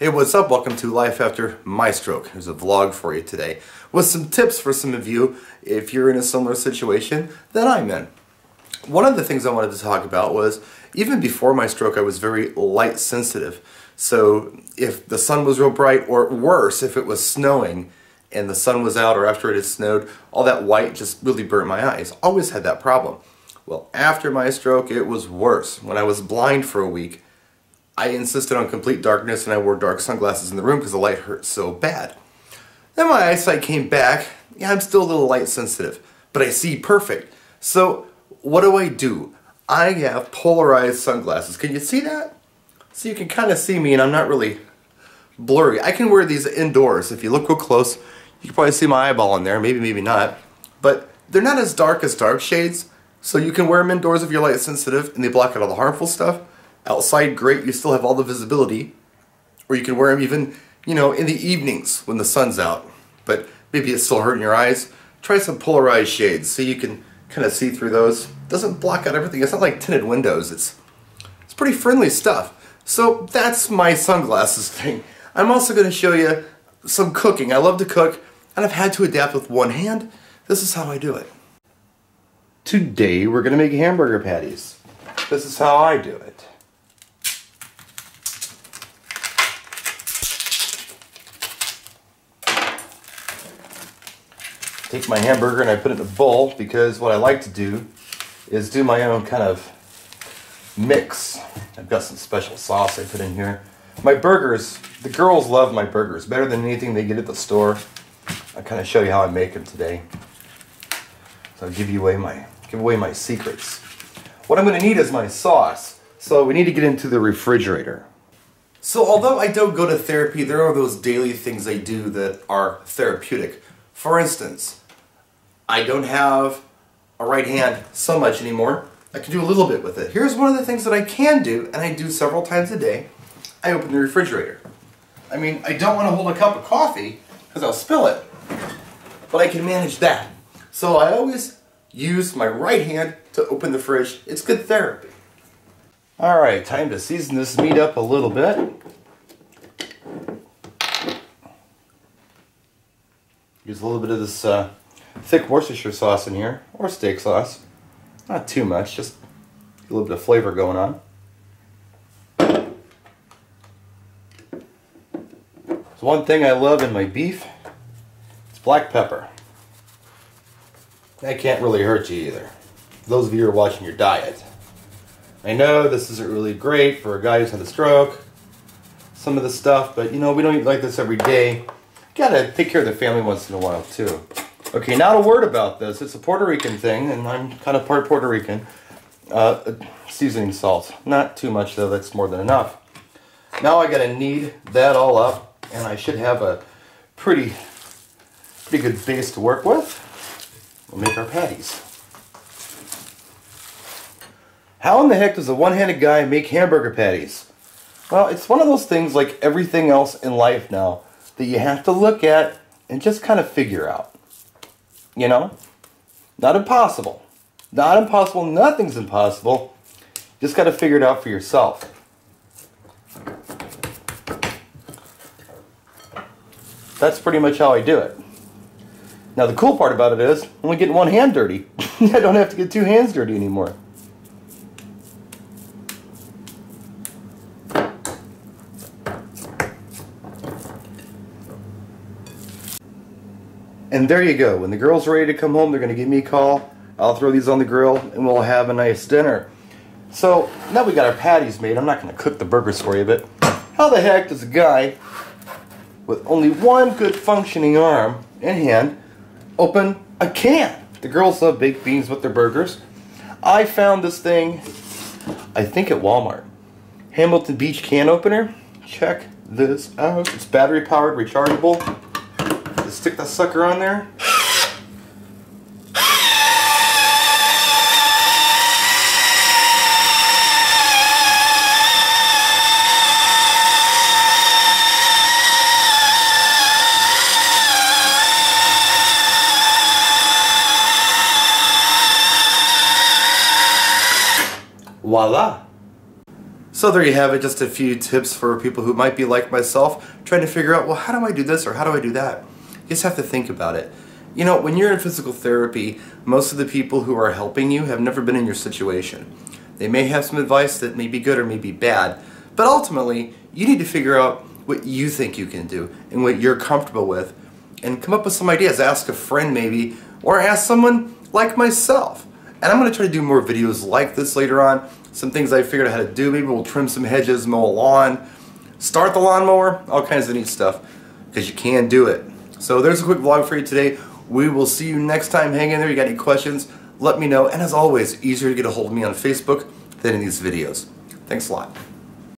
Hey, what's up? Welcome to Life After My Stroke. Here's a vlog for you today with some tips for some of you if you're in a similar situation that I'm in. One of the things I wanted to talk about was even before my stroke I was very light sensitive. So if the sun was real bright, or worse, if it was snowing and the sun was out or after it had snowed, all that white just really burnt my eyes. Always had that problem. Well, after my stroke it was worse. When I was blind for a week, I insisted on complete darkness and I wore dark sunglasses in the room because the light hurt so bad. Then my eyesight came back. Yeah, I'm still a little light sensitive, but I see perfect. So what do? I have polarized sunglasses. Can you see that? So you can kind of see me and I'm not really blurry. I can wear these indoors. If you look real close, you can probably see my eyeball in there. Maybe, maybe not. But they're not as dark shades, so you can wear them indoors if you're light sensitive and they block out all the harmful stuff. Outside, great, you still have all the visibility. Or you can wear them even, you know, in the evenings when the sun's out. But maybe it's still hurting your eyes. Try some polarized shades so you can kind of see through those. Doesn't block out everything. It's not like tinted windows. It's pretty friendly stuff. So that's my sunglasses thing. I'm also going to show you some cooking. I love to cook, and I've had to adapt with one hand. This is how I do it. Today we're going to make hamburger patties. This is how I do it. Take my hamburger and I put it in a bowl because what I like to do is do my own kind of mix. I've got some special sauce I put in here. My burgers, the girls love my burgers better than anything they get at the store. I'll kind of show you how I make them today. So I'll give away my secrets. What I'm going to need is my sauce. So we need to get into the refrigerator. So although I don't go to therapy, there are those daily things I do that are therapeutic. For instance, I don't have a right hand so much anymore. I can do a little bit with it. Here's one of the things that I can do, and I do several times a day. I open the refrigerator. I mean, I don't want to hold a cup of coffee because I'll spill it, but I can manage that. So I always use my right hand to open the fridge. It's good therapy. All right, time to season this meat up a little bit. Use a little bit of this thick Worcestershire sauce in here, or steak sauce. Not too much, just a little bit of flavor going on. So one thing I love in my beef, it's black pepper. That can't really hurt you either. Those of you who are watching your diet. I know this isn't really great for a guy who's had a stroke, some of the stuff, but you know, we don't eat like this every day. Gotta take care of the family once in a while too. Okay, not a word about this. It's a Puerto Rican thing, and I'm kind of part Puerto Rican. Seasoning salt. Not too much though, that's more than enough. Now I gotta knead that all up, and I should have a pretty good base to work with. We'll make our patties. How in the heck does a one-handed guy make hamburger patties? Well, it's one of those things like everything else in life now that you have to look at and just kind of figure out. You know? Not impossible. Not impossible. Nothing's impossible. Just got to figure it out for yourself. That's pretty much how I do it. Now the cool part about it is, I'm only getting one hand dirty. I don't have to get two hands dirty anymore. And there you go. When the girls are ready to come home, they're going to give me a call. I'll throw these on the grill and we'll have a nice dinner. So now we got our patties made. I'm not going to cook the burgers for you, but how the heck does a guy with only one good functioning arm and hand open a can? The girls love baked beans with their burgers. I found this thing, I think at Walmart. Hamilton Beach can opener. Check this out. It's battery powered, rechargeable. Stick that sucker on there. Voila! So there you have it, just a few tips for people who might be like myself, trying to figure out, well, how do I do this or how do I do that? You just have to think about it. You know, when you're in physical therapy, most of the people who are helping you have never been in your situation. They may have some advice that may be good or may be bad, but ultimately, you need to figure out what you think you can do and what you're comfortable with and come up with some ideas. Ask a friend maybe, or ask someone like myself. And I'm going to try to do more videos like this later on. Some things I figured out how to do. Maybe we'll trim some hedges, mow a lawn, start the lawnmower, all kinds of neat stuff, because you can do it. So there's a quick vlog for you today. We will see you next time. Hang in there. You got any questions, let me know. And as always, easier to get a hold of me on Facebook than in these videos. Thanks a lot.